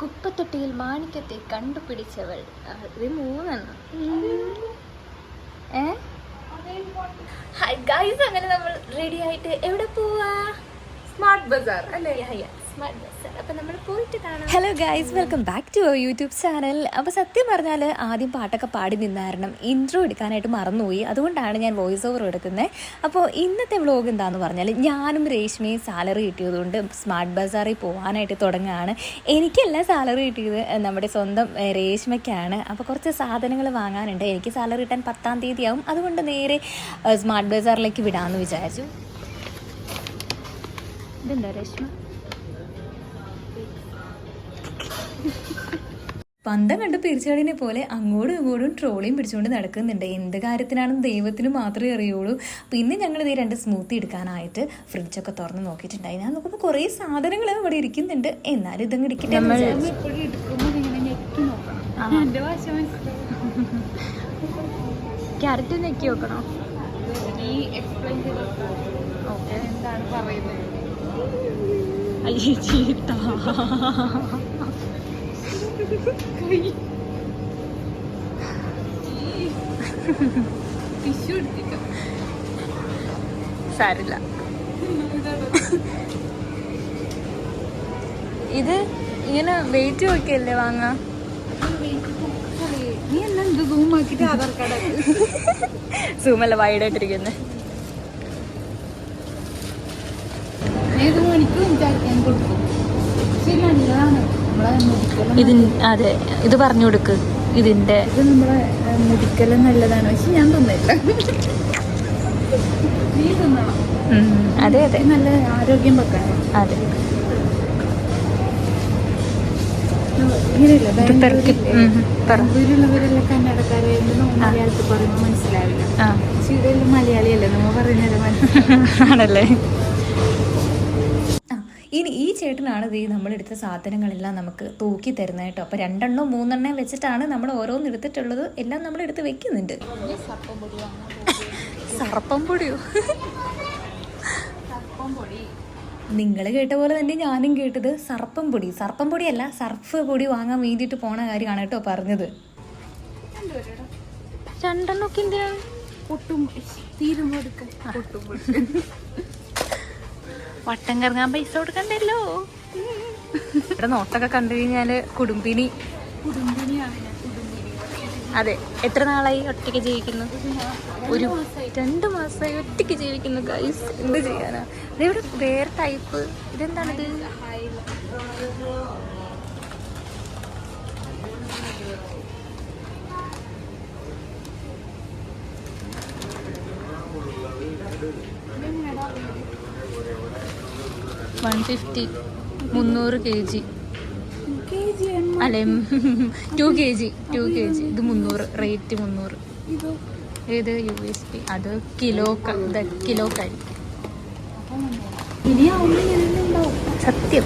കുപ്പത്തൊട്ടിയിൽ മാണിക്യത്തെ കണ്ടുപിടിച്ചവൾ. ഇത് 3 hi guys, അങ്ങനെ നമ്മൾ റെഡി ആയിട്ട് എവിടെ പോവാ? സ്മാർട്ട് ബസാർ അല്ലേ? സ്മാർട്ട് ബസാർ. അപ്പം നമ്മൾ പോയിട്ട് കാണാം. Hello guys, welcome back to our YouTube channel. അപ്പോൾ സത്യം പറഞ്ഞാൽ ആദ്യം പാട്ടൊക്കെ പാടി നിന്നായിരുന്നു, ഇൻട്രോ എടുക്കാനായിട്ട് മറന്നുപോയി. അതുകൊണ്ടാണ് ഞാൻ വോയിസ് ഓവർ എടുക്കുന്നത്. അപ്പോൾ ഇന്നത്തെ വ്ലോഗ് എന്താണെന്ന് പറഞ്ഞാൽ, ഞാനും രേഷ്മയും സാലറി കിട്ടിയതുകൊണ്ട് സ്മാർട്ട് ബസാറിൽ പോകാനായിട്ട് തുടങ്ങുകയാണ്. എനിക്കല്ല സാലറി കിട്ടിയത്, നമ്മുടെ സ്വന്തം രേഷ്മയ്ക്കാണ്. അപ്പോൾ കുറച്ച് സാധനങ്ങൾ വാങ്ങാനുണ്ട്. എനിക്ക് സാലറി കിട്ടാൻ 10-ാം തീയതി ആവും. അതുകൊണ്ട് നേരെ സ്മാർട്ട് ബസാറിലേക്ക് വിടാമെന്ന് വിചാരിച്ചു. ഇതെന്താ രേഷ്മ? പന്തം കണ്ട് പിരിച്ചാടിനെ പോലെ അങ്ങോട്ടും ഇങ്ങോട്ടും ട്രോളിയും പിടിച്ചുകൊണ്ട് നടക്കുന്നുണ്ട്. എന്ത് കാര്യത്തിനാണെന്ന് ദൈവത്തിന് മാത്രമേ അറിയുള്ളൂ. പിന്നെ ഞങ്ങൾ ഇത് 2 സ്മൂത്തി എടുക്കാനായിട്ട് ഫ്രിഡ്ജൊക്കെ തുറന്ന് നോക്കിയിട്ടുണ്ടായി. ഞാൻ നോക്കുമ്പോൾ കുറേ സാധനങ്ങൾ ഇവിടെ ഇരിക്കുന്നുണ്ട്. എന്നാലും ഇതങ്ങ് ഇരിക്കട്ടെ. ക്യാരറ്റ് നെക്കി നോക്കണോ? ഓക്കെ, എന്താണ് പറയുന്നത്? അയ്യേ ചീത്ത. സാരില്ല. ഇത് ഇങ്ങനെ വെയിറ്റ് നോക്കിയല്ലേ വാങ്ങാ? നീ എല്ലാം സൂം ആക്കിട്ട് ആധാർ കാർഡ് സൂമല്ല, വൈഡായിട്ടിരിക്കുന്നത്. ഏത് മണിക്കും വിചാരിക്കാൻ കൊടുക്കും. ശരി, നല്ലതാണ്. അതെ, ഇത് പറഞ്ഞു കൊടുക്ക്. ഇതിന്റെ ഇത് നമ്മളെ മുടിക്കെല്ലാം നല്ലതാണ്. പക്ഷെ ഞാൻ തിന്നില്ല. നീ തിന്നണം. അതെ അതെ, നല്ല ആരോഗ്യം വെക്കണം. അതെ. ഇങ്ങനെയല്ല, ബാംഗ്ലൂരിലുള്ളവരെല്ലാം കന്നഡക്കാരായിരുന്നു. മലയാളത്തിൽ പറയുമ്പോൾ മനസ്സിലാവില്ല. പക്ഷെ ഇതെല്ലാം മലയാളിയല്ലേ, നമ്മൾ പറയുന്നത് ആണല്ലേ. ഇനി ഈ ചേട്ടനാണ് ഇത് നമ്മളെടുത്ത സാധനങ്ങളെല്ലാം നമുക്ക് തൂക്കി തരുന്നത് കേട്ടോ. അപ്പോൾ 2 3 വെച്ചിട്ടാണ് നമ്മൾ ഓരോന്ന് എടുത്തിട്ടുള്ളത്. എല്ലാം നമ്മൾ എടുത്ത് വെക്കുന്നുണ്ട്. സർപ്പം പൊടിയോ? നിങ്ങൾ കേട്ട പോലെ തന്നെ ഞാനും കേട്ടത് സർപ്പം പൊടി. സർപ്പം പൊടിയല്ല, സർഫ് പൊടി വാങ്ങാൻ വേണ്ടിയിട്ട് പോണ കാര്യമാണ് കേട്ടോ പറഞ്ഞത്. 2 എന്തിനാണ്? വട്ടം കറങ്ങാൻ പൈസ കൊടുക്കണ്ടല്ലോ. ഇവിടെ നോട്ടൊക്കെ കണ്ടു കഴിഞ്ഞാല് കുടുംബിനിയാണ്. അതെ. എത്ര നാളായി ഒറ്റയ്ക്ക് ജീവിക്കുന്നു? 2 മാസമായി ഒറ്റയ്ക്ക് ജീവിക്കുന്നു ഗൈസ്. എന്ത് ചെയ്യാനാ? ഇതെവിടെ വേറെ ടൈപ്പ്. ഇതെന്താണിത്? $150 300 kg അല്ലേ? 2 kg. ഇത് 300. റേറ്റ് 300. ഏത് USP? അത് കിലോക്കായി. സത്യം,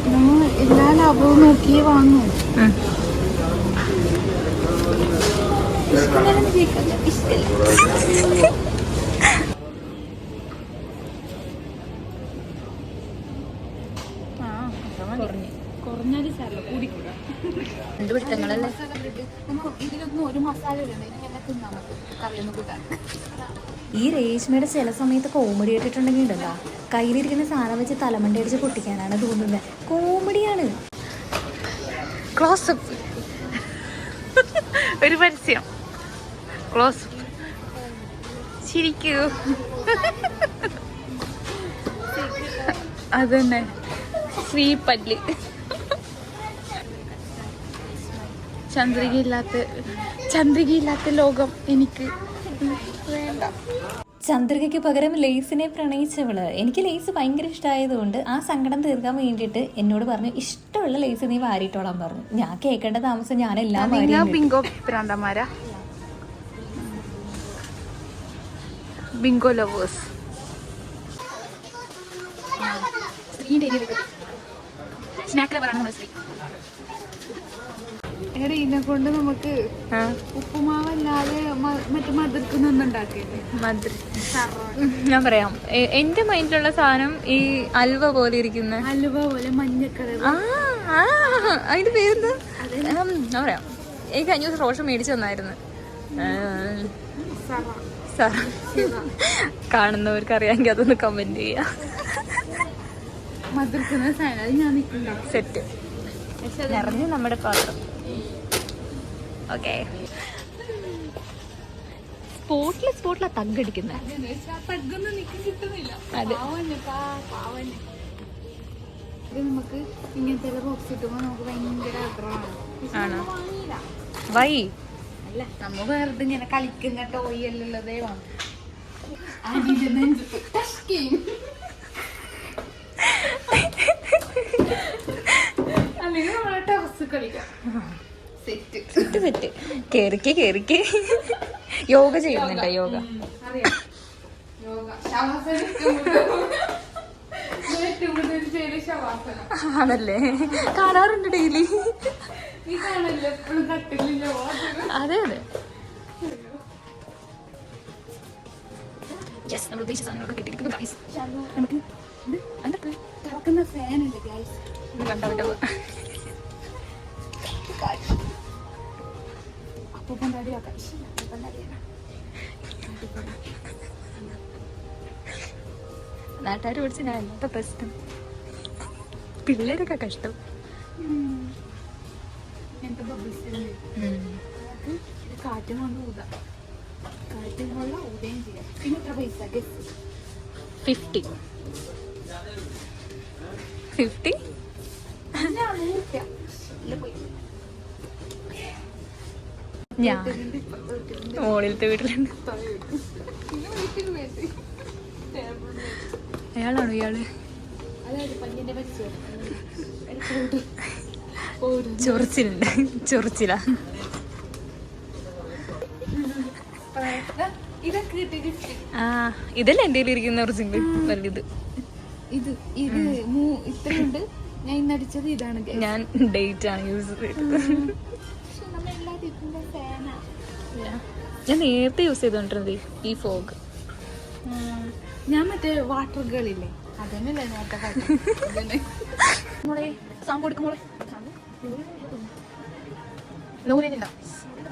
എല്ലാ ലാഭവും നോക്കിയേ വാങ്ങൂ. കുറഞ്ഞാലും സാരല്ല, കൂടിക്കൂടാ. കണ്ടുപിടുത്തങ്ങളല്ലേ. ഇതിലൊന്നും ഒരു മസാല ഇടണം. തിന്നാൻ പറ്റും കറിയൊന്നും കൂട്ടാൻ. ഈ രേഷ്മയുടെ ചില സമയത്ത് കോമഡി ഇട്ടിട്ടുണ്ടെങ്കിൽ ഉണ്ടല്ലോ, കയ്യിലിരിക്കുന്ന സാധനം വെച്ച് തലമണ്ടി അടിച്ച് പൊട്ടിക്കാനാണ് തോന്നുന്നത്. കോമഡിയാണ്. ക്ലോസപ്പ്, ഒരു പരസ്യം. ക്ലോസപ്പ് ശരിക്കൂ. അതന്നെ, ശ്രീപല്ലി. ചന്ദ്രികയില്ലാത്ത ലോകം എനിക്ക് വേണ്ട. ചന്ദ്രികയ്ക്ക് പകരം ലേസിനെ പ്രണയിച്ചവള്. എനിക്ക് ലേസ് ഭയങ്കര ഇഷ്ടമായതുകൊണ്ട് ആ സങ്കടം തീർക്കാൻ വേണ്ടിയിട്ട് എന്നോട് പറഞ്ഞു, ഇഷ്ടമുള്ള ലേസ് നീ വാരിയിട്ടോളാൻ പറഞ്ഞു. ഞാൻ കേൾക്കേണ്ട താമസം ഞാനെല്ലാം ബിങ്കോ ലവേഴ്സ്. ഇതിനെ കൊണ്ട് നമുക്ക് ഉപ്പുമാവല്ലാതെ മറ്റു മധുരക്കൊന്നും ഉണ്ടാക്കിയില്ലേ? ഞാൻ പറയാം, എന്റെ മൈൻഡിലുള്ള സാധനം ഈ അൽവ പോലെ ഇരിക്കുന്ന അലുവ പോലെ മഞ്ഞ കളർ. ആ അതിന്റെ പേരെന്താ പറയാം. എനിക്ക് കഴിഞ്ഞ ദിവസം റോഷൻ മേടിച്ചു തന്നായിരുന്നു. സാർ കാണുന്നവർക്ക് അറിയാമെങ്കിൽ അതൊന്ന് കമന്റ് ചെയ്യാം. സെറ്റ് നിറഞ്ഞു നമ്മുടെ പാത്രം. ഓക്കെ, സ്പോട്ടിലാ തగ్గടിക്കുന്നത്. അതെ, നമുക്ക് ഇങ്ങനത്തെ ബോക്സ് കിട്ടുമ്പോ നമുക്ക് ഭയങ്കര ആഗ്രഹമാണ്. ആണോ? വൈ അല്ല, നമ്മ വെറുതെ ഇങ്ങനെ കളിക്കുന്ന ടോയ് അല്ലല്ലോ വാങ്ങും. അല്ലെങ്കിൽ നമ്മളെ ടെറസ് കളിക്കാം. Set set set. കേറിക്ക് യോഗ ചെയ്യുന്നുണ്ടോ? യോഗ അറിയാം. യോഗ ആണല്ലേ? കാണാറുണ്ട് ഡെയിലി. നീ കാണല്ലോ എപ്പോഴും കട്ടിലില്ല. അതെ അതെ. നമ്മൾ ഉദ്ദേശിച്ച സാധനങ്ങളൊക്കെ കിട്ടിയിരിക്കുന്നു ഗൈസ്. നമുക്ക് തുറക്കുന്ന ഫാനുണ്ട് ഗൈസ്. കണ്ടോ അപ്പം തടിയാക്കാം. നാട്ടുകാർ പിടിച്ച് ഞാൻ എന്താ പ്രശ്നം? പിള്ളേരൊക്കെ കഷ്ടം. കാറ്റും കൊണ്ട് ഊതാം. കാറ്റും കൊണ്ട് ഊതുകയും ചെയ്യാം. പിന്നെ എത്ര പൈസ? 50 ഞാൻ മോളിലത്തെ വീട്ടിലുണ്ട്. അയാളാണോ ഇയാള്? ചൊറിച്ചിലുണ്ട്. ചൊറിച്ചിലാ. ആ ഇതല്ലേ എൻ്റെ ഇരിക്കുന്ന ഒറിജിനൽ വലുത്. ഇത് ഇത് ഇത്രയുണ്ട്. ഞാൻ ഇന്നടിച്ചത് ഇതാണ്. ഞാൻ ഡേറ്റ് ആണ് യൂസ് ചെയ്തത്. ഞാൻ നേരത്തെ യൂസ് ചെയ്തോണ്ടിരുന്നത് ഈ ഫോഗ്. ഞാൻ മറ്റേ വാട്ടർ ഗേളില്ലേ അതന്നെയല്ലേ നേരത്തെ. മോളെ സാമ്പ് കൊടുക്കും. മോളെ ലോലില്ല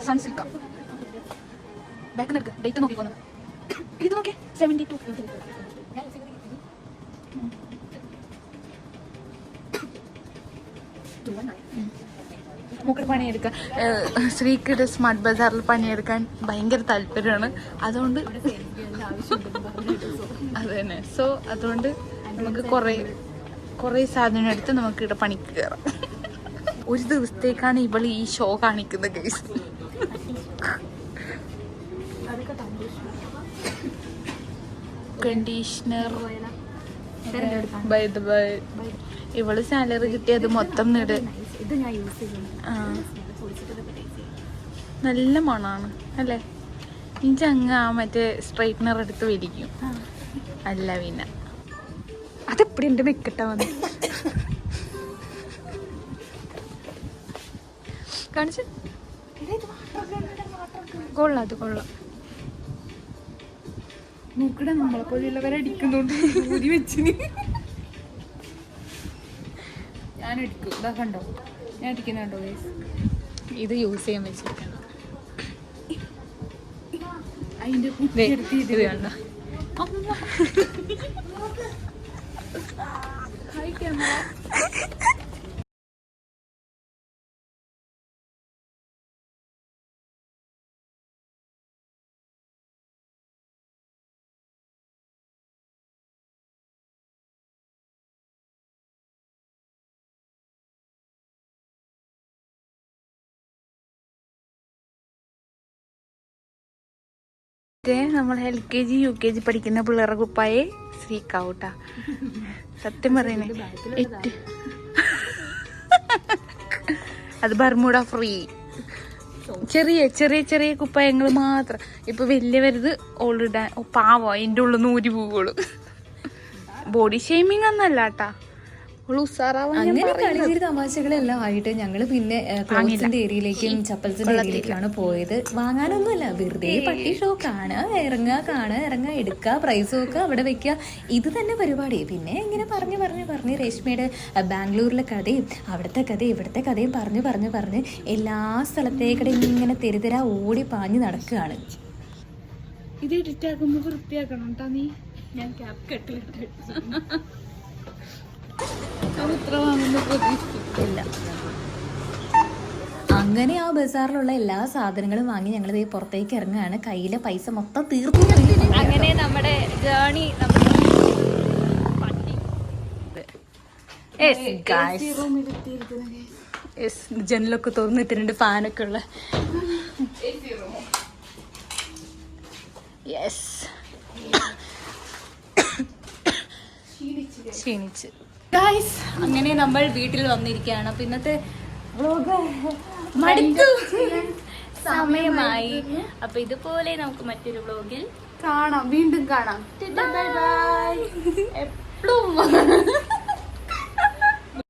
സൺസിൽക്ക ബാക്ക് നിൽക്ക്. ഡേറ്റ് നോക്കി പോകുന്നത് ഇത് നോക്കി 72. നമുക്ക് പണിയെടുക്കാൻ ശ്രീക്കിട് സ്മാർട്ട് ബസാറിൽ പണിയെടുക്കാൻ ഭയങ്കര താല്പര്യമാണ്. അതുകൊണ്ട് അത് തന്നെ. സോ അതുകൊണ്ട് നമുക്ക് കുറേ സാധനം എടുത്ത് നമുക്ക് ഇവിടെ പണിക്ക് കയറാം. ഒരു ദിവസത്തേക്കാണ് ഇവള് ഈ ഷോ കാണിക്കുന്നത് guys. Conditioner by the by. ഇവള് സാലറി കിട്ടിയത് മൊത്തം നേട്. നല്ല മണമാണ് അല്ലേ? ഈ ചങ്ങ മറ്റേ സ്ട്രൈറ്റ്നർ എടുത്ത് വലിക്കും. അല്ല പിന്നെ അതെപ്പടി എൻ്റെ വെക്കട്ട വന്ന് കാണിച്ചു. കൊള്ളാം, അത് കൊള്ളാം. നോക്കട നമ്മളെ പോലെയുള്ളവരടിക്കുന്നോണ്ട് ഊരി വെച്ചിന്. ഞാൻ അടിക്കും. ഇതാ കണ്ടോ ഞാൻ അടിക്കുന്നുണ്ടോ ഗൈസ്? ഇത് യൂസ് ചെയ്യാൻ വെച്ചിരിക്കണം. അതിന്റെ ഇത് വേണ്ട. Hi camera. നമ്മൾ LKG UKG പഠിക്കുന്ന പിള്ളേരുടെ കുപ്പായെ ശ്രീക്കാവൂട്ടാ. സത്യം പറയണേ അത് ബർമുഡ ഫ്രീ. ചെറിയ ചെറിയ ചെറിയ കുപ്പായങ്ങൾ മാത്രം. ഇപ്പൊ വലിയ വരുത് ഓളിടാൻ പാവോ അതിൻ്റെ ഉള്ളിൽ 100 പൂവുകള്. ബോഡി ഷെയ്മിങ് ഒന്നല്ല കേട്ടാ, അങ്ങനെ കളിച്ചിരി തമാശകളെല്ലാം ആയിട്ട് ഞങ്ങള് പിന്നെ ക്ലോത്ത്സിന്റെ ഏരിയയിലേക്കും ചപ്പൽസിന്റെ ഏരിയയിലേക്കാണ് പോയത്. വാങ്ങാനൊന്നുമല്ല, വെറുതെ പട്ടി ഷോ കാണുക, ഇറങ്ങുക, എടുക്കുക, പ്രൈസ് നോക്കുക, അവിടെ വെക്കുക, ഇത് തന്നെ പരിപാടി. പിന്നെ ഇങ്ങനെ പറഞ്ഞ് രേഷ്മയുടെ ബാംഗ്ലൂരിലെ കഥയും അവിടുത്തെ കഥയും ഇവിടുത്തെ കഥയും പറഞ്ഞ് എല്ലാ സ്ഥലത്തേക്കടയും ഇങ്ങനെ തെരുതെരാ ഓടി പാഞ്ഞ് നടക്കുകയാണ്. ഇത് എഡിറ്റ് ആക്കുമ്പോ വൃത്തിയാക്കണം കേട്ടോ നീ. ഞാൻ ക്യാപ് കെട്ടിലിട്ട് ഇല്ല. അങ്ങനെ ആ ബസാറിലുള്ള എല്ലാ സാധനങ്ങളും വാങ്ങി ഞങ്ങൾ പുറത്തേക്ക് ഇറങ്ങുകയാണ്. കയ്യിലെ പൈസ മൊത്തം തീർത്തു. അങ്ങനെ നമ്മുടെ ജേണി ജനലൊക്കെ തുറന്നിട്ടുണ്ട്, ഫാനൊക്കെ ഉള്ള. ക്ഷീണിച്ച് ഗായ്സ്, അങ്ങനെ നമ്മൾ വീട്ടിൽ വന്നിരിക്കുകയാണ്. അപ്പൊ ഇന്നത്തെ വ്ലോഗ് മടുത്തു, സമയമായി. അപ്പൊ ഇതുപോലെ നമുക്ക് മറ്റൊരു വ്ലോഗിൽ കാണാം, വീണ്ടും കാണാം. ബൈ. എപ്പോഴും